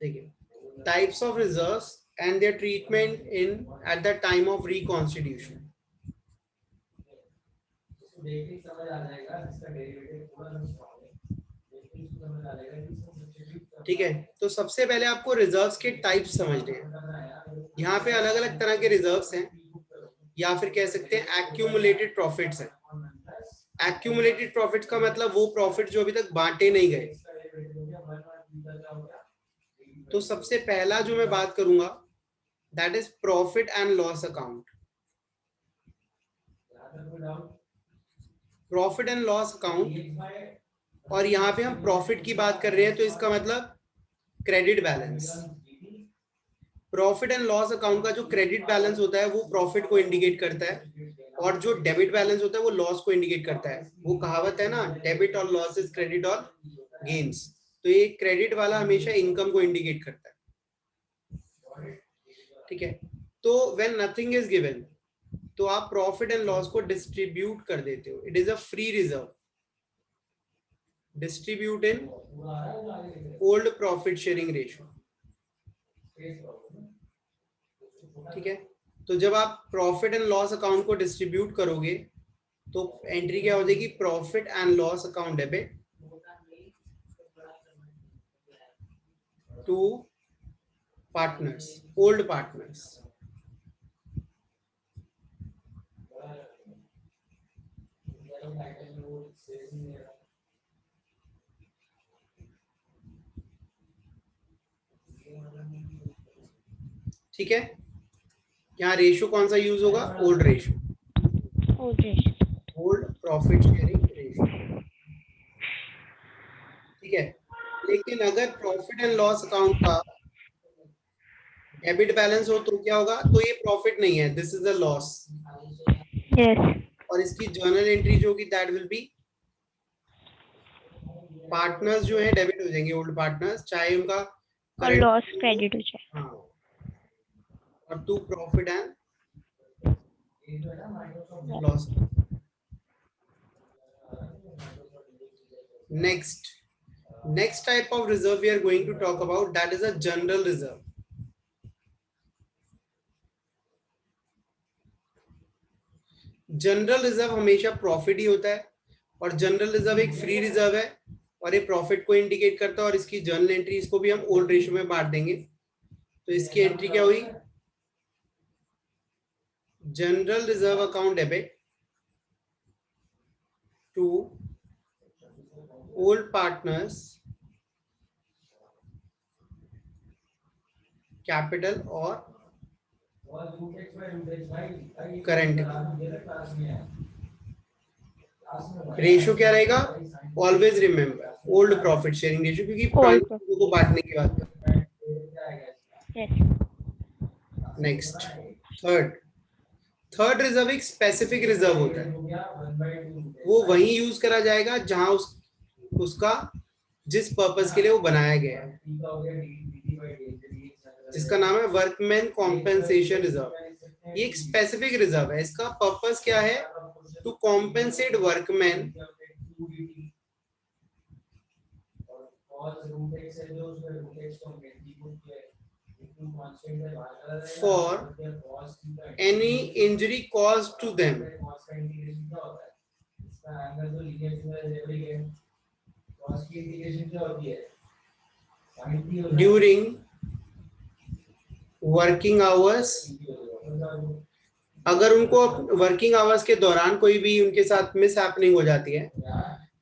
देखिए, types of reserves and their treatment in at the time of reconstitution. ठीक है, तो सबसे पहले आपको रिजर्व्स के टाइप्स समझने हैं। यहाँ पे अलग अलग तरह के रिजर्व्स हैं, या फिर कह सकते हैं एक्यूमुलेटेड प्रॉफिट्स हैं। एक्यूमुलेटेड प्रॉफिट्स का मतलब वो प्रॉफिट जो अभी तक बांटे नहीं गए। तो सबसे पहला जो मैं बात करूंगा that is profit and loss account. Profit and loss account, और यहाँ पे हम प्रॉफिट की बात कर रहे हैं तो इसका मतलब credit balance. Profit and loss account का जो क्रेडिट बैलेंस होता है वो प्रॉफिट को इंडिकेट करता है, और जो डेबिट बैलेंस होता है वो लॉस को इंडिकेट करता है। वो कहावत है ना, डेबिट और लॉस इज क्रेडिट और गेन्स। तो ये क्रेडिट वाला हमेशा इनकम को इंडिकेट करता है। ठीक है, तो व्हेन नथिंग इज गिवन तो आप प्रॉफिट एंड लॉस को डिस्ट्रीब्यूट कर देते हो। It is a free reserve, distribute in old profit sharing ratio. ठीक है, तो जब आप प्रॉफिट एंड लॉस अकाउंट को डिस्ट्रीब्यूट करोगे तो एंट्री क्या हो जाएगी, profit and loss account debit to partners, old partners. ठीक है, यहाँ रेशियो कौन सा यूज होगा, old ratio, old profit sharing ratio. ठीक है, लेकिन अगर प्रॉफिट एंड लॉस अकाउंट का डेबिट बैलेंस हो तो क्या होगा, तो ये प्रॉफिट नहीं है, दिस इज अ लॉस। और इसकी जर्नल एंट्री जो होगी दैट विल बी, पार्टनर्स जो है डेबिट हो जाएंगे, ओल्ड पार्टनर्स, चाहे उनका और लॉस क्रेडिट हो जाए। हाँ, और to profit and loss. next type of reserve we are going to talk about, that is a general reserve. General reserve हमेशा प्रॉफिट ही होता है, और जनरल रिजर्व एक फ्री रिजर्व है और ये प्रॉफिट को इंडिकेट करता है, और इसकी जर्नल एंट्री इसको भी हम ओल्ड रेशियो में बांट देंगे। तो इसकी एंट्री क्या हुई, general reserve account debit to old partners capital और करंट। रेशियो क्या रहेगा, always remember old profit sharing ratio, क्योंकि पुराने को बांटने की बात करते हैं। नेक्स्ट, थर्ड रिजर्व एक स्पेसिफिक रिजर्व होता है, वो वहीं यूज करा जाएगा जहां उसका जिस पर्पस के लिए वो बनाया गया है, जिसका नाम है वर्कमैन कॉम्पेंसेशन रिजर्व। ये एक स्पेसिफिक रिजर्व है, इसका पर्पस क्या है, to compensate workman for any injury caused to them during working hours. अगर उनको वर्किंग आवर्स के दौरान कोई भी उनके साथ मिस हैपनिंग हो जाती है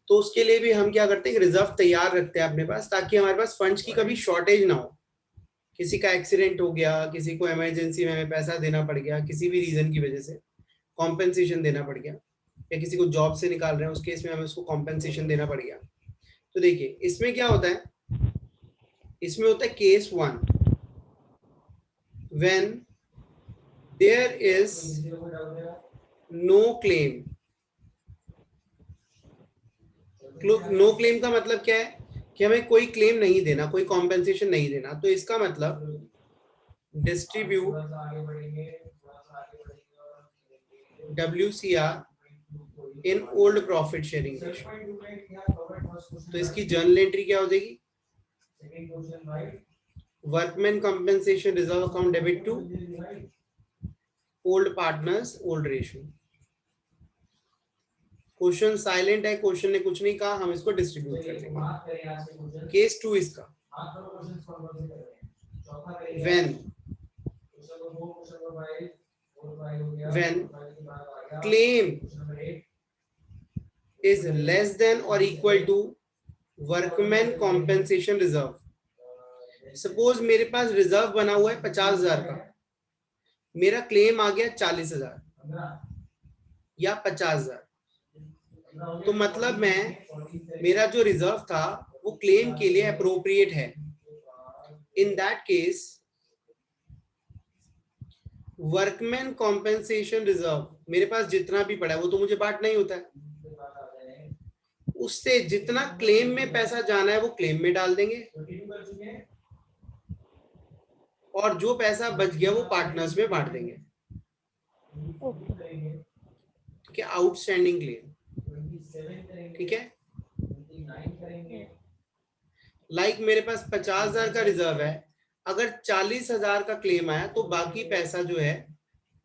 तो उसके लिए भी हम क्या करते हैं, रिजर्व तैयार रखते हैं अपने पास, ताकि हमारे पास फंड्स की कभी शॉर्टेज ना हो। किसी का एक्सीडेंट हो गया, किसी को इमरजेंसी में हमें पैसा देना पड़ गया, किसी भी रीजन की वजह से कॉम्पेंसेशन देना पड़ गया, या किसी को जॉब से निकाल रहे हैं उस केस में हमें उसको कॉम्पेंसेशन देना पड़ गया। तो देखिए इसमें क्या होता है, इसमें होता है case 1, when there is no claim. No claim का मतलब क्या है कि हमें कोई क्लेम नहीं देना, कोई कॉम्पेंसेशन नहीं देना। तो इसका मतलब distribute WCR in old profit sharing ratio. तो इसकी जर्नल एंट्री क्या हो जाएगी, workman compensation reserve account debit to old partners old ratio. Question silent है, क्वेश्चन ने कुछ नहीं कहा, हम इसको डिस्ट्रीब्यूट कर देंगे। केस 2 इसका, when claim is less than or equal to workman compensation reserve. Suppose मेरे पास रिजर्व बना हुआ है 50,000 का, मेरा क्लेम आ गया 40,000 या 50,000, तो मतलब मेरा जो रिजर्व था वो क्लेम के लिए अप्रोप्रिएट है। In that case workman compensation reserve मेरे पास जितना भी पड़ा है वो तो मुझे बांटना ही होता है, उससे जितना क्लेम में पैसा जाना है वो क्लेम में डाल देंगे, और जो पैसा बच गया वो पार्टनर्स में बांट देंगे। ठीक है, आउटस्टैंडिंग क्लेम। ठीक है, लाइक मेरे पास 50,000 का रिजर्व है, अगर 40,000 का क्लेम आया तो बाकी पैसा जो है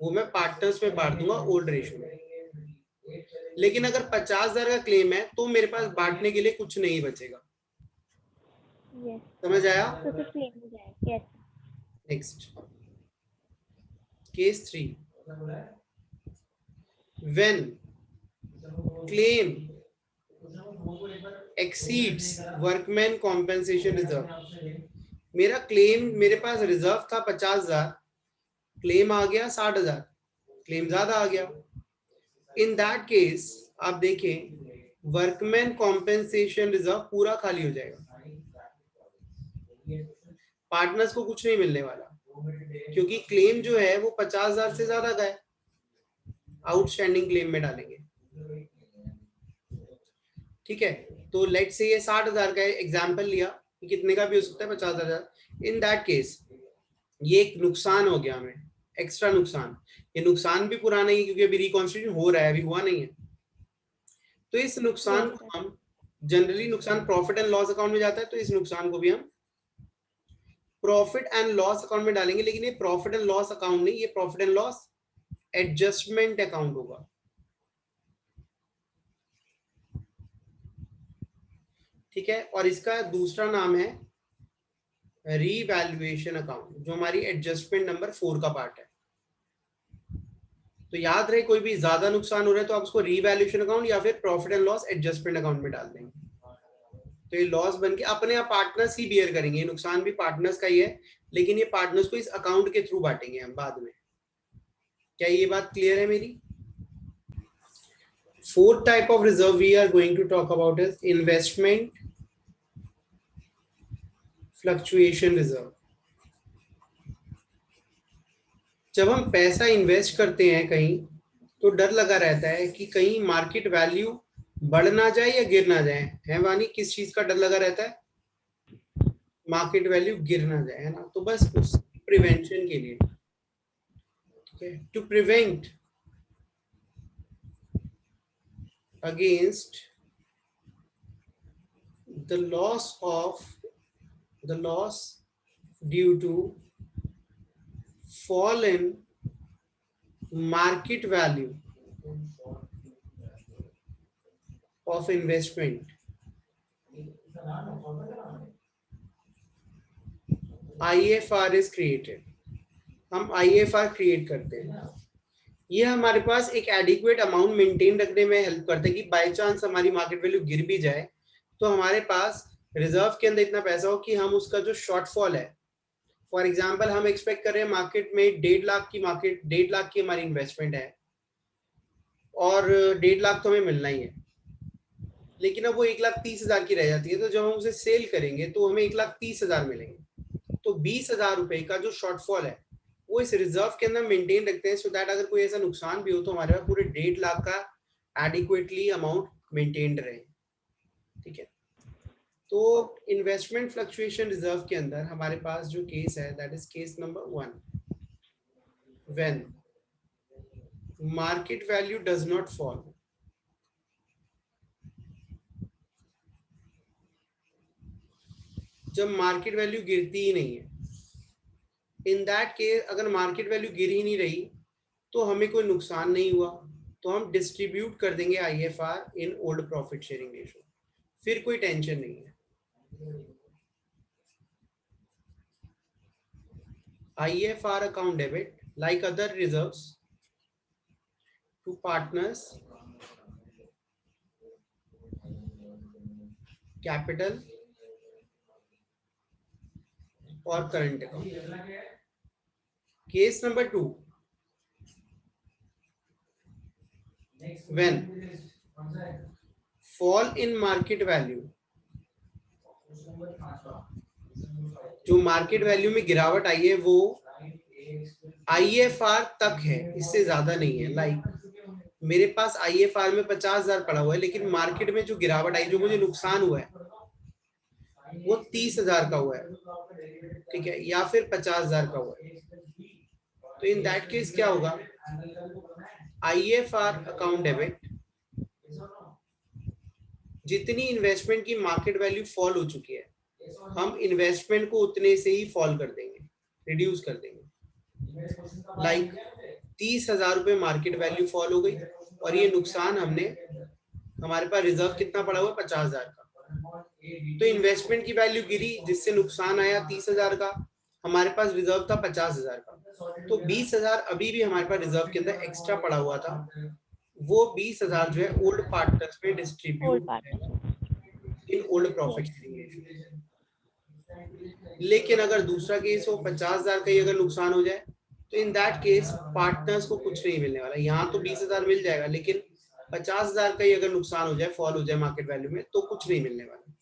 वो मैं पार्टनर्स में बांट दूंगा ओल्ड रेशियो में। लेकिन अगर 50,000 का क्लेम है तो मेरे पास बांटने के लिए कुछ नहीं बचेगा। समझ आया? Next, case 3, when claim exceeds workman compensation reserve। मेरा क्लेम, मेरे पास रिजर्व था 50,000, क्लेम आ गया 60,000, क्लेम ज्यादा आ गया। इन दैट केस आप देखें वर्कमैन कॉम्पेंसेशन रिजर्व पूरा खाली हो जाएगा, पार्टनर्स को कुछ नहीं मिलने वाला, क्योंकि क्लेम जो है वो 50,000 से ज्यादा का है, आउटस्टैंडिंग क्लेम में डालेंगे। ठीक है, तो लेट से ये 60,000 का एग्जाम्पल लिया, कितने का भी हो सकता है, 50,000। इन दैट केस ये एक नुकसान हो गया हमें, एक्स्ट्रा नुकसान। ये नुकसान भी पुराना ही, क्योंकि अभी रिकॉन्स्टिट्यूशन हो रहा है, अभी हुआ नहीं है। तो इस नुकसान को हम जनरली, नुकसान प्रॉफिट एंड लॉस अकाउंट में जाता है, तो इस नुकसान को भी हम प्रॉफिट एंड लॉस अकाउंट में डालेंगे। लेकिन ये प्रॉफिट एंड लॉस अकाउंट नहीं, ये profit and loss adjustment account होगा। ठीक है, और इसका दूसरा नाम है रीवैल्यूएशन अकाउंट, जो हमारी एडजस्टमेंट नंबर 4 का पार्ट है। तो याद रहे, कोई भी ज्यादा नुकसान हो रहा है तो आप उसको रीवैल्यूएशन अकाउंट या फिर profit and loss adjustment account में डाल देंगे। तो ये लॉस बन के अपने आप पार्टनर्स ही बियर करेंगे, ये नुकसान भी पार्टनर्स का ही है, लेकिन ये पार्टनर्स को इस अकाउंट के थ्रू बांटेंगे हम बाद में। क्या ये बात क्लियर है मेरी? Fourth type of reserve we are going to talk about is investment fluctuation reserve. जब हम पैसा इन्वेस्ट करते हैं कहीं, तो डर लगा रहता है कि कहीं मार्केट वैल्यू बढ़ ना जाए या गिर ना जाए, है वानी? किस चीज का डर लगा रहता है? मार्केट वैल्यू गिर ना जाए, है ना? तो बस उस प्रिवेंशन के लिए, to prevent against the loss due to fall in market value of investment, IFR is created। हम IFR क्रिएट करते हैं, ये हमारे पास एक एडिक्वेट अमाउंट मेंटेन रखने में हेल्प करता है कि बाय चांस हमारी मार्केट वैल्यू गिर भी जाए तो हमारे पास रिजर्व के अंदर इतना पैसा हो कि हम उसका जो शॉर्टफॉल है, फॉर एग्जांपल हम एक्सपेक्ट कर रहे हैं मार्केट में 1.5 लाख की हमारी इन्वेस्टमेंट है, और 1.5 लाख तो हमें मिलना ही है, लेकिन अब वो 1,30,000 की रह जाती है, तो जब हम उसे सेल करेंगे तो हमें 1,30,000 मिलेंगे। तो 20,000 रुपए का जो शॉर्टफॉल है वो इस रिजर्व के अंदर मेंटेन रखते हैं, सो दैट अगर कोई ऐसा नुकसान भी हो तो हमारे पास पूरे 1.5 लाख का एडिक्वेटली अमाउंट मेंटेन्ड रहे। ठीक है, तो इन्वेस्टमेंट फ्लक्चुएशन रिजर्व के अंदर हमारे पास जो केस है, that is case number 1, when market value does not fall. जब मार्केट वैल्यू गिरती ही नहीं है, इन दैट केस अगर मार्केट वैल्यू गिर ही नहीं रही तो हमें कोई नुकसान नहीं हुआ, तो हम डिस्ट्रीब्यूट कर देंगे IFR इन ओल्ड प्रॉफिट शेयरिंग रेशियो, फिर कोई टेंशन नहीं है। IFR account debit like other reserves to partners, capital or current account. Case number 2, when fall in market value, जो मार्केट वैल्यू में गिरावट आई है वो IFR तक है, इससे ज्यादा नहीं है। लाइक मेरे पास IFR में 50,000 पड़ा हुआ है, लेकिन मार्केट में जो गिरावट आई, जो मुझे नुकसान हुआ है वो 30,000 का हुआ है, ठीक है, या फिर 50,000 का हुआ है। तो इन दैट केस क्या होगा, IFR अकाउंट डेबिट, जितनी इन्वेस्टमेंट की मार्केट वैल्यू फॉल हो चुकी है हम इन्वेस्टमेंट को उतने से ही फॉल कर देंगे, रिड्यूस कर देंगे। लाइक 30,000 रुपए मार्केट वैल्यू फॉल हो गई और ये नुकसान हमने, हमारे पास रिजर्व कितना पड़ा हुआ है 50,000 का, तो इन्वेस्टमेंट की वैल्यू गिरी जिससे नुकसान आया 30,000 का, हमारे पास रिजर्व था 50,000 का, तो 20,000 अभी भी हमारे पास रिजर्व के अंदर एक्स्ट्रा पड़ा हुआ था, वो 20,000 जो है ओल्ड पार्टनर्स पे distribute in old profit sharing. लेकिन अगर दूसरा केस हो 50,000 का ही अगर नुकसान हो जाए तो इन दैट केस पार्टनर्स को कुछ नहीं मिलने वाला। यहाँ तो 20,000 मिल जाएगा, लेकिन 50,000 का ही अगर नुकसान हो जाए, फॉल हो जाए मार्केट वैल्यू में, तो कुछ नहीं मिलने वाला,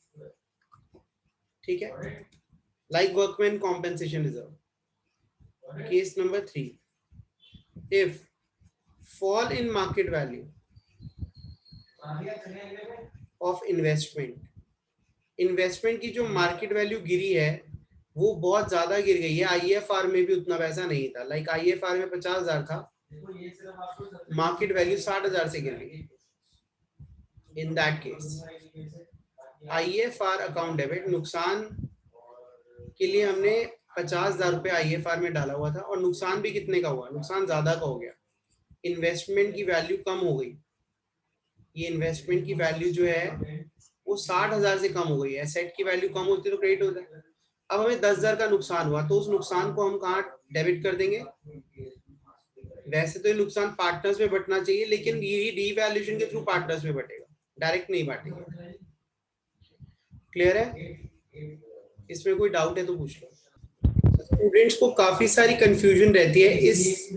ठीक है। Like workman compensation reserve, case number 3, if fall in market value of investment की जो मार्केट वैल्यू गिरी है वो बहुत ज्यादा गिर गई है, IFR में भी उतना पैसा नहीं था। लाइक IFR में 50,000 था, मार्केट वैल्यू 60,000 से गिर गई। In that case IFR account debit, नुकसान के लिए हमने 50,000 रुपए IFR में डाला हुआ था और नुकसान भी कितने का हुआ, नुकसान ज्यादा का हो गया, इन्वेस्टमेंट की वैल्यू कम हो गई। ये इन्वेस्टमेंट की वैल्यू जो है वो 60,000 से कम हो गई है, एसेट की वैल्यू कम होती है तो क्रेडिट होता है। अब हमें 10,000 का नुकसान हुआ, तो उस नुकसान को हम कहाँ डेबिट कर देंगे, वैसे तो ये नुकसान पार्टनर्स में बंटना चाहिए, लेकिन ये रीवैल्यूएशन के थ्रू पार्टनर्स में बटेगा, डायरेक्ट नहीं बांटेंगे। क्लियर है? इसमें कोई डाउट है तो पूछ लो। स्टूडेंट्स को काफी सारी कंफ्यूजन रहती है इस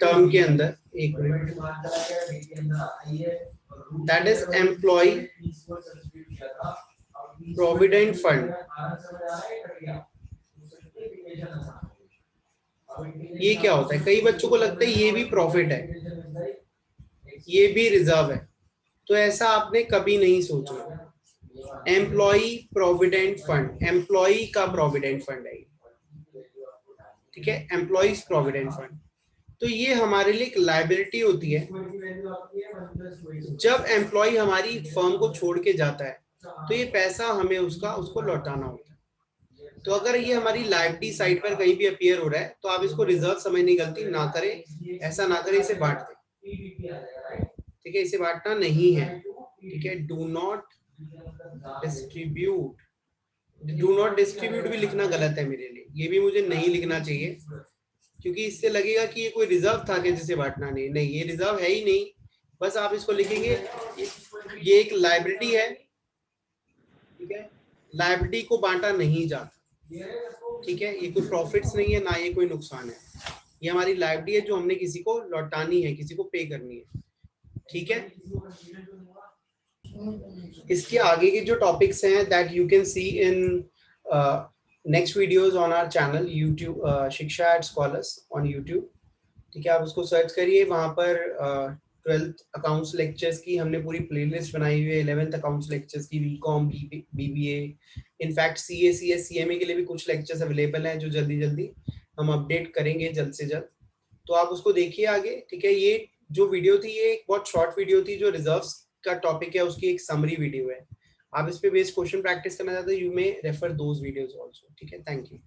टर्म के अंदर, एक minute, that is employ provident fund. ये क्या होता है, कई बच्चों को लगता है ये भी प्रॉफिट है, ये भी रिजर्व है, तो ऐसा आपने कभी नहीं सोचा। एम्प्लॉय प्रोविडेंट फंड, एम्प्लॉय का प्रोविडेंट फंड है, ठीक है, एम्प्लॉइज प्रोविडेंट फंड। तो ये हमारे लिए एक लायबिलिटी होती है। जब एम्प्लॉय हमारी फर्म को छोड़ के जाता है तो ये पैसा हमें उसको लौटाना होता है। तो अगर ये हमारी लायबिलिटी साइड पर कहीं भी अपीयर हो रहा है तो आप इसको रिजर्व समझने की गलती ना करें, ऐसा ना करें, इसे बांट दें, ठीक है, इसे बांटना नहीं है, ठीक है। Do not distribute, do not distribute भी लिखना गलत है मेरे लिए, ये भी मुझे नहीं लिखना चाहिए, क्योंकि इससे लगेगा कि ये कोई रिजर्व था कि जिसे बांटना नहीं, नहीं ये रिजर्व है ही नहीं, बस आप इसको लिखेंगे ये एक लायबिलिटी है, ठीक है, लायबिलिटी को बांटा नहीं जाता, ठीक है, ये कोई प्रॉफिट्स नहीं है, ना ये कोई नुकसान है, ये हमारी लायबिलिटी है जो हमने किसी को लौटानी है, किसी को पे करनी है, ठीक है। इसके आगे के जो टॉपिक्स हैं that you can see in next videos on our channel YouTube, Shiksha at Scholars on YouTube, ठीक है, आप उसको सर्च करिए, वहां पर 12th अकाउंट्स लेक्चर्स की हमने पूरी प्लेलिस्ट बनाई हुई है, 11th अकाउंट्स लेक्चर्स की, BCom, BBA, in fact CA, CS, CMA के लिए भी कुछ लेक्चर्स अवेलेबल हैं जो जल्दी जल्दी हम अपडेट करेंगे जल्द से जल्द, तो आप उसको देखिए आगे, ठीक है। ये जो वीडियो थी ये एक बहुत शॉर्ट वीडियो थी, जो रिजर्व्स का टॉपिक है उसकी एक समरी वीडियो है, आप इस पे बेस्ड क्वेश्चन प्रैक्टिस करना चाहते हैं, you may refer those videos also, ठीक है। Thank you.